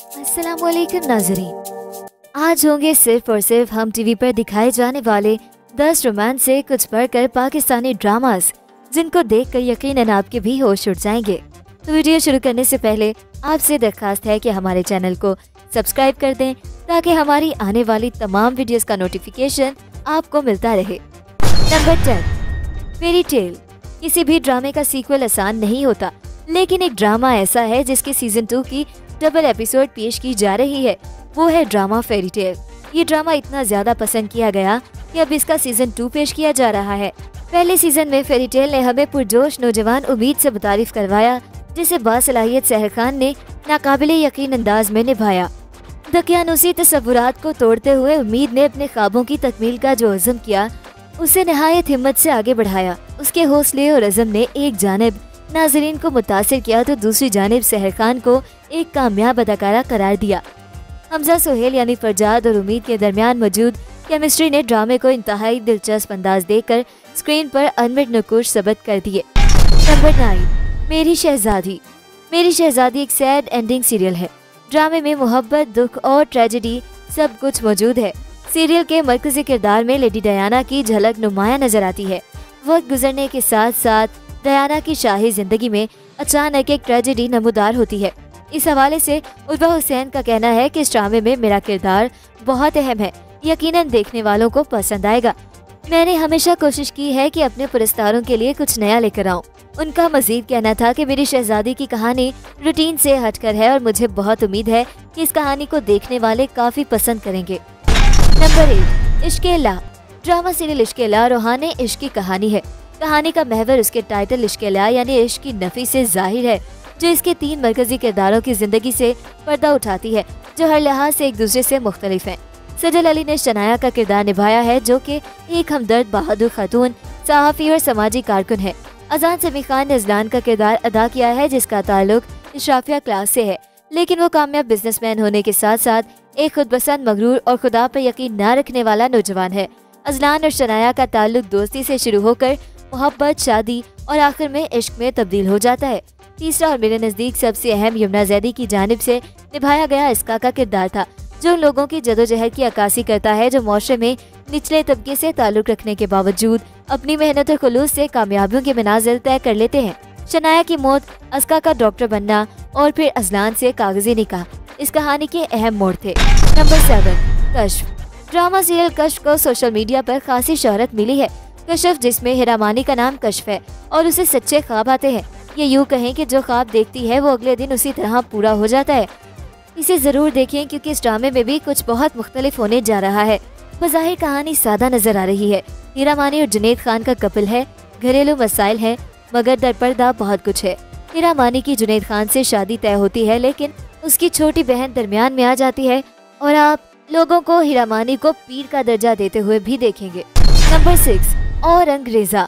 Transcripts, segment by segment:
अस्सलामुअलैकुम नाज़रीन, आज होंगे सिर्फ और सिर्फ हम टीवी पर दिखाए जाने वाले 10 रोमांस से कुछ बढ़कर पाकिस्तानी ड्रामास जिनको देखकर यकीनन आपके भी होश उड़ जाएंगे। तो वीडियो शुरू करने से पहले आपसे दरखास्त है कि हमारे चैनल को सब्सक्राइब कर दें ताकि हमारी आने वाली तमाम वीडियोस का नोटिफिकेशन आपको मिलता रहे। Number 10, fairy tale. किसी भी ड्रामे का सीक्वल आसान नहीं होता, लेकिन एक ड्रामा ऐसा है जिसके सीजन 2 की डबल एपिसोड पेश की जा रही है, वो है ड्रामा फेरी टेल। ये ड्रामा इतना ज्यादा पसंद किया गया कि अब इसका सीजन 2 पेश किया जा रहा है। पहले सीजन में फेरी टेल ने हमें पुरजोश नौजवान उम्मीद से मुतारिफ करवाया, जिसे बासलाहियत सहर खान ने नाकाबिले यकीन अंदाज में निभाया। दकियानूसी तस्वुरात को तोड़ते हुए उम्मीद ने अपने ख्वाबों की तकमील का जो अज़म किया, उसे नहायत हिम्मत से आगे बढ़ाया। उसके हौसले और अज़म ने एक जानिब नाजरीन को मुतासिर किया तो दूसरी जानिब सहर खान को एक कामयाब अदाकारा करार दिया। हमजा सोहेल यानी फरजाद और उम्मीद के दरमियान मौजूद केमिस्ट्री ने ड्रामे को इंतहाई दिलचस्प अंदाज देकर स्क्रीन पर अनमिट नकुश सबत कर दिए। नंबर 9, मेरी शहजादी। मेरी शहजादी एक सैड एंडिंग सीरियल है। ड्रामे में मोहब्बत, दुख और ट्रेजेडी सब कुछ मौजूद है। सीरियल के मरकजी किरदार में लेडी डायना की झलक नुमाया नजर आती है। वक्त गुजरने के साथ साथ डायना की शाही जिंदगी में अचानक एक ट्रेजेडी नमूदार होती है। इस हवाले से उर्वा हुसैन का कहना है कि इस ड्रामे में मेरा किरदार बहुत अहम है, यकीनन देखने वालों को पसंद आएगा। मैंने हमेशा कोशिश की है कि अपने पुरस्कारों के लिए कुछ नया लेकर आऊं। उनका मजीद कहना था कि मेरी शहजादी की कहानी रूटीन से हटकर है और मुझे बहुत उम्मीद है कि इस कहानी को देखने वाले काफी पसंद करेंगे। नंबर 8, इश्क-ए-ला। ड्रामा सीरियल इश्क-ए-ला रूहानी इश्क की कहानी है। कहानी का महवर उसके टाइटल इश्क-ए-ला यानी इश्क की नफी से जाहिर है, जो इसके 3 मरकजी किरदारों की जिंदगी से पर्दा उठाती है, जो हर लिहाज से एक दूसरे से मुख्तलिफ हैं। सजल अली ने शनाया का किरदार निभाया है, जो कि एक हमदर्द बहादुर खातून, सहाफ़ी और समाजी कारकुन है। अजान समी खान ने अजलान का किरदार अदा किया है, जिसका ताल्लुक इशराफिया क्लास से है, लेकिन वो कामयाब बिजनेसमैन होने के साथ साथ एक खुदपसंद, मगरूर और खुदा पर यकीन न रखने वाला नौजवान है। अजलान और शनाया का ताल्लुक दोस्ती से शुरू होकर मोहब्बत, शादी और आखिर में इश्क में तब्दील हो जाता है। तीसरा और मेरे नजदीक सबसे अहम यमुना जैदी की जानिब से निभाया गया इसका का किरदार था, जो उन लोगों की जदोजहद की अक्कासी करता है जो मुआशरे में निचले तबके से ताल्लुक रखने के बावजूद अपनी मेहनत और खुलूस से कामयाबियों के मनाजिल तय कर लेते हैं। शनाया की मौत, अस्का का डॉक्टर बनना और फिर अजलान से कागजी निकाह इस कहानी के अहम मोड़ थे। नंबर 7, कश्फ। ड्रामा सीरियल कश्फ को सोशल मीडिया पर खासी शोहरत मिली है। कश्फ, जिसमें हिरामानी का नाम कश्फ है और उसे सच्चे ख्वाब आते हैं। ये यूँ कहें कि जो ख्वाब देखती है वो अगले दिन उसी तरह पूरा हो जाता है। इसे जरूर देखें क्योंकि इस ड्रामे में भी कुछ बहुत मुख्तलिफ होने जा रहा है। बज़ाहिर कहानी सादा नजर आ रही है। हिरामानी और जुनैद खान का कपल है, घरेलू मसाइल है, मगर दरपर्दा बहुत कुछ है। हिरामानी की जुनैद खान से शादी तय होती है, लेकिन उसकी छोटी बहन दरमियान में आ जाती है और आप लोगों को हिरामानी को पीर का दर्जा देते हुए भी देखेंगे। नंबर 6, और अंग्रेजा।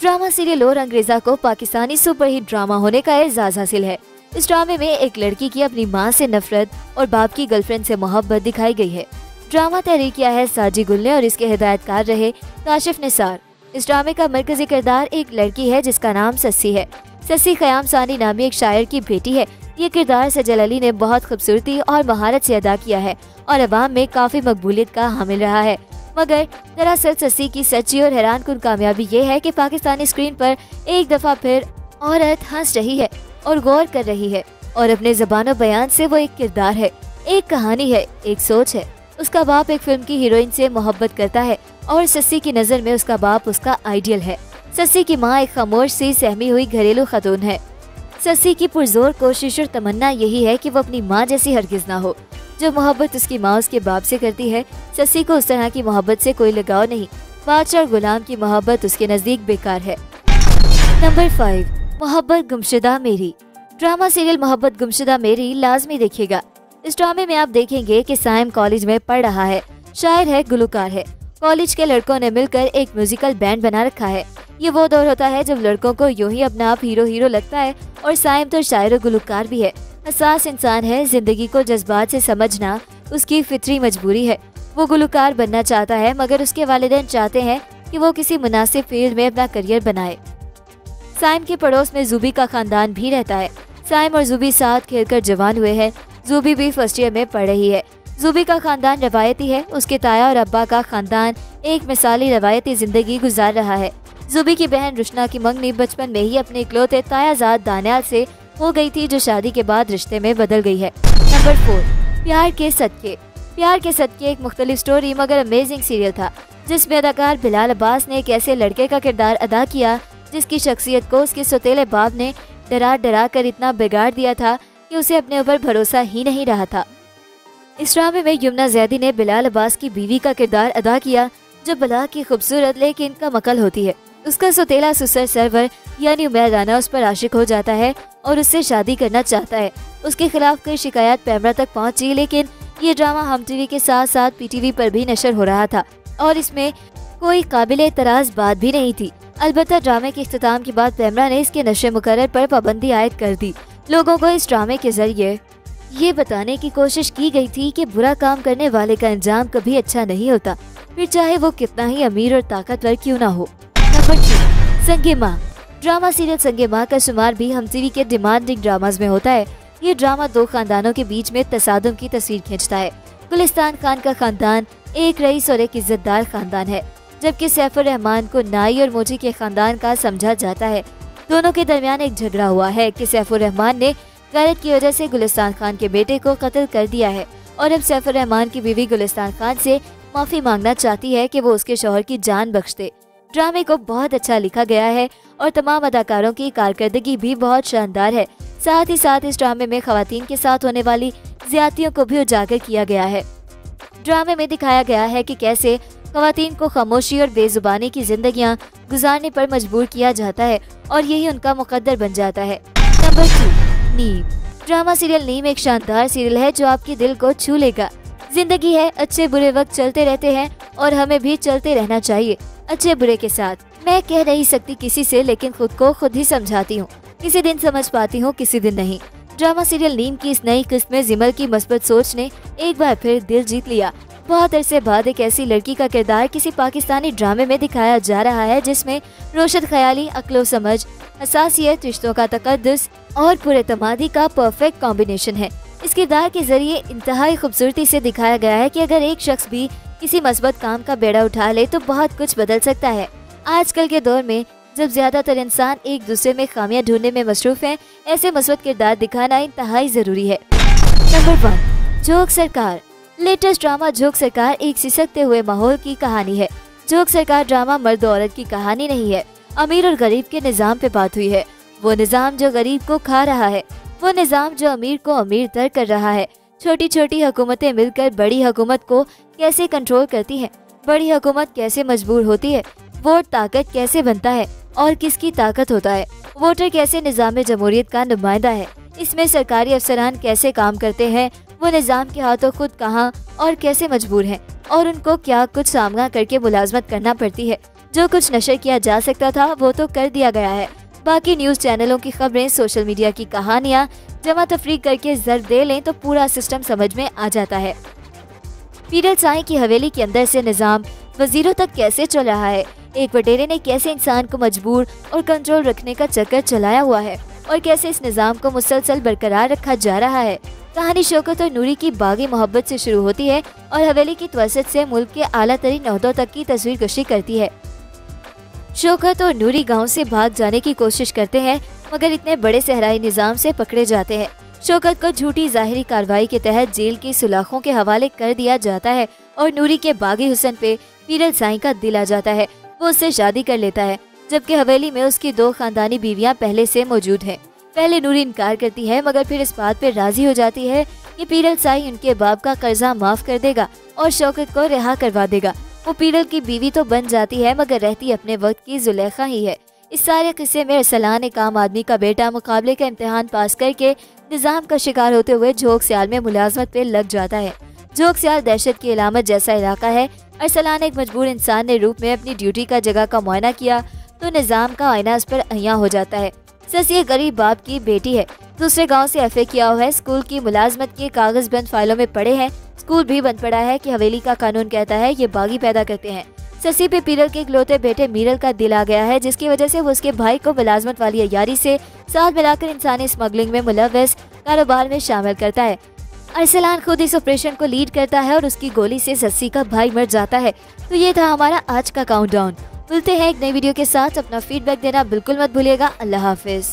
ड्रामा सीरियल और अंग्रेजा को पाकिस्तानी सुपरहिट ड्रामा होने का एजाज हासिल है। इस ड्रामे में एक लड़की की अपनी मां से नफरत और बाप की गर्लफ्रेंड से मोहब्बत दिखाई गई है। ड्रामा तहरीर किया है साजी गुल ने और इसके हिदायतकार रहे काशिफ निसार। इस ड्रामे का मरकजी किरदार एक लड़की है जिसका नाम सस्सी है। सस्सी खयाम सानी नामी एक शायर की बेटी है। ये किरदार सजल अली ने बहुत खूबसूरती और महारत से अदा किया है और अवाम में काफी मकबूलियत का हामिल रहा है। मगर दरअसल सस्सी की सच्ची और हैरानकुन कामयाबी ये है कि पाकिस्तानी स्क्रीन पर एक दफा फिर औरत हंस रही है और गौर कर रही है और अपने ज़बानो बयान से वो एक किरदार है, एक कहानी है, एक सोच है। उसका बाप एक फिल्म की हीरोइन से मोहब्बत करता है और सस्सी की नजर में उसका बाप उसका आइडियल है। सस्सी की माँ एक खामोश सी सहमी हुई घरेलू खातून है। सस्सी की पुरजोर कोशिश और तमन्ना यही है कि वो अपनी माँ जैसी हरगिज ना हो। जो मोहब्बत उसकी माँ उसके बाप से करती है, सस्सी को उस तरह की मोहब्बत से कोई लगाव नहीं। बादशाह और गुलाम की मोहब्बत उसके नजदीक बेकार है। नंबर 5, मोहब्बत गुमशुदा मेरी। ड्रामा सीरियल मोहब्बत गुमशुदा मेरी लाजमी देखिएगा। इस ड्रामे में आप देखेंगे कि साइम कॉलेज में पढ़ रहा है, शायर है, गुलकार है। कॉलेज के लड़कों ने मिलकर एक म्यूजिकल बैंड बना रखा है। ये वो दौर होता है जब लड़कों को यूं ही अपना आप हीरो हीरो लगता है और साइम तो शायर और गुलकार भी है। हसास इंसान है, जिंदगी को जज्बात से समझना उसकी फितरी मजबूरी है। वो गुलकार बनना चाहता है, मगर उसके वालिदैन चाहते हैं कि वो किसी मुनासिब फील्ड में अपना करियर बनाए। साइम के पड़ोस में जुबी का खानदान भी रहता है। साइम और जुबी साथ खेलकर जवान हुए हैं। जूबी भी फर्स्ट ईयर में पढ़ रही है। जूबी का खानदान रवायती है। उसके ताया और अब्बा का खानदान एक मिसाली रवायती जिंदगी गुजार रहा है। जूबी की बहन रुशना की मंगनी बचपन में ही अपने इकलौते तायाजाद दानियाल से हो गई थी, जो शादी के बाद रिश्ते में बदल गई है। नंबर 4, प्यार के सदके। प्यार के सदके एक मुख्तलिफ स्टोरी मगर अमेजिंग सीरियल था, जिसमें अदाकार बिलाल अब्बास ने एक ऐसे लड़के का किरदार अदा किया जिसकी शख्सियत को उसके सौतेले बाप ने डरा डरा कर इतना बिगाड़ दिया था कि उसे अपने ऊपर भरोसा ही नहीं रहा था। इस ड्रामे में यमुना जैदी ने बिलाल अब्बास की बीवी का किरदार अदा किया, जो बला की खूबसूरत लेकिन कम अकल होती है। उसका सौतेला सुसर सरवर यानी उमैर राना उस पर आशिक हो जाता है और उससे शादी करना चाहता है। उसके खिलाफ कई शिकायत पैमरा तक पहुंची, लेकिन ये ड्रामा हम टीवी के साथ साथ पीटीवी पर भी नशर हो रहा था और इसमें कोई काबिल एतराज बात भी नहीं थी। अलबत्ता ड्रामे के इख्तिताम के बाद पैमरा ने इसके नशे मुकर्रर पर पाबंदी आयद कर दी। लोगों को इस ड्रामे के जरिए ये बताने की कोशिश की गई थी कि बुरा काम करने वाले का अंजाम कभी अच्छा नहीं होता, फिर चाहे वो कितना ही अमीर और ताकतवर क्यों ना हो। नंबर 3, संगे माँ। ड्रामा सीरियल संगे माँ का शुमार भी हम टीवी के डिमांडिंग ड्रामाज में होता है। ये ड्रामा दो खानदानों के बीच में तसादुम की तस्वीर खींचता है। गुलिस्तान खान का खानदान एक रईस और एक इज्जतदार खानदान है, जबकि सैफुर रहमान को नाई और मोची के खानदान का समझा जाता है। दोनों के दरमियान एक झगड़ा हुआ है कि सैफुर रहमान ने गलत की वजह से गुलिस्तान खान के बेटे को कत्ल कर दिया है और अब सैफुर रहमान की बीवी गुलिस्तान खान से माफी मांगना चाहती है कि वो उसके शौहर की जान बख्श दे। ड्रामे को बहुत अच्छा लिखा गया है और तमाम अदाकारों की कारकर्दगी भी बहुत शानदार है। साथ ही साथ इस ड्रामे में खवातीन के साथ होने वाली ज्यादतियों को भी उजागर किया गया है। ड्रामे में दिखाया गया है कि कैसे खवातीन को खामोशी और बेजुबानी की जिंदगियां गुजारने पर मजबूर किया जाता है और यही उनका मुकद्दर बन जाता है। नंबर 2, नीम। ड्रामा सीरियल नीम एक शानदार सीरियल है जो आपके दिल को छू लेगा। जिंदगी है, अच्छे बुरे वक्त चलते रहते हैं और हमें भी चलते रहना चाहिए अच्छे बुरे के साथ। मैं कह नहीं सकती किसी से, लेकिन खुद को खुद ही समझाती हूँ। किसी दिन समझ पाती हूँ, किसी दिन नहीं। ड्रामा सीरियल नीम की इस नई किस्म में जिमल की मस्बत सोच ने एक बार फिर दिल जीत लिया। बहुत अरसे बाद एक ऐसी लड़की का किरदार किसी पाकिस्तानी ड्रामे में दिखाया जा रहा है जिसमें रोशन ख्याली, अक्लो समझ, हसासियत, रिश्तों का तकद्दुस और पुरएतमादी का परफेक्ट कॉम्बिनेशन है। इस किरदार के जरिए इंतहाई खूबसूरती से दिखाया गया है कि अगर एक शख्स भी किसी मस्बत काम का बेड़ा उठा ले तो बहुत कुछ बदल सकता है। आजकल के दौर में जब ज्यादातर इंसान एक दूसरे में खामियां ढूंढने में मसरूफ हैं, ऐसे मस्बत किरदार दिखाना इंतहाई जरूरी है। नंबर 1, जोक सरकार। लेटेस्ट ड्रामा जोक सरकार एक सिसकते हुए माहौल की कहानी है। जोक सरकार ड्रामा मर्द औरत की कहानी नहीं है। अमीर और गरीब के निजाम पे बात हुई है। वो निजाम जो गरीब को खा रहा है, वो निजाम जो अमीर को अमीर तर कर रहा है। छोटी छोटी हुकूमतें मिलकर बड़ी हुकूमत को कैसे कंट्रोल करती हैं, बड़ी हुकूमत कैसे मजबूर होती है, वोट ताकत कैसे बनता है और किसकी ताकत होता है, वोटर कैसे निजाम जमहूरियत का नुमाइंदा है। इसमें सरकारी अफसरान कैसे काम करते हैं, वो निजाम के हाथों खुद कहाँ और कैसे मजबूर हैं और उनको क्या कुछ सामना करके मुलाजमत करना पड़ती है। जो कुछ नशर किया जा सकता था वो तो कर दिया गया है। बाकी न्यूज चैनलों की खबरें, सोशल मीडिया की कहानियां जमा तफरीक करके जर दे लें तो पूरा सिस्टम समझ में आ जाता है। पीरल साईं की हवेली के अंदर से निजाम वजीरों तक कैसे चल रहा है, एक वटेरे ने कैसे इंसान को मजबूर और कंट्रोल रखने का चक्कर चलाया हुआ है और कैसे इस निजाम को मुसलसल बरकरार रखा जा रहा है। कहानी शौकत और नूरी की बागी मोहब्बत से शुरू होती है और हवेली की तवसत से मुल्क के आला तरीन ओहदों तक की तस्वीर कशी करती है। शौकत और नूरी गांव से भाग जाने की कोशिश करते हैं मगर इतने बड़े सहराई निजाम से पकड़े जाते हैं। शौकत को झूठी जाहिरी कार्रवाई के तहत जेल की सुलाखों के हवाले कर दिया जाता है और नूरी के बागी हुस्न पे पीरल साईं का दिल आ जाता है। वो उससे शादी कर लेता है, जबकि हवेली में उसकी 2 खानदानी बीवियां पहले से मौजूद हैं। पहले नूरी इनकार करती है मगर फिर इस बात पे राजी हो जाती है कि पीरल साईं उनके बाप का कर्जा माफ कर देगा और शौकत को रिहा करवा देगा। वो पीरल की बीवी तो बन जाती है मगर रहती अपने वक्त की जुलेखा ही है। इस सारे किस्से में अरसलान एक आम आदमी का बेटा मुकाबले का इम्तिहान पास करके निजाम का शिकार होते हुए जोक सियाल में मुलाजमत पे लग जाता है। जोक सियाल दहशत की अलामत जैसा इलाका है। अरसलान एक मजबूर इंसान ने रूप में अपनी ड्यूटी का जगह का मुआयना किया तो निजाम का आईना उस पर अहिया हो जाता है। सस ये गरीब बाप की बेटी है, दूसरे गांव से एफए किया हुआ है, स्कूल की मुलाजमत के कागज बंद फाइलों में पड़े हैं। स्कूल भी बंद पड़ा है कि हवेली का कानून कहता है ये बागी पैदा करते हैं। ससी पे पीरल के इकलौते बेटे मीरल का दिल आ गया है, जिसकी वजह से वो उसके भाई को मुलाजमत वाली अयारी से साथ मिलाकर इंसानी स्मगलिंग में मुलव्वस कारोबार में शामिल करता है। अरसलान खुद इस ऑपरेशन को लीड करता है और उसकी गोली से जस्सी का भाई मर जाता है। तो ये था हमारा आज का काउंटडाउन। मिलते हैं एक नई वीडियो के साथ। अपना फीडबैक देना बिल्कुल मत भूलिएगा। अल्लाह हाफिज।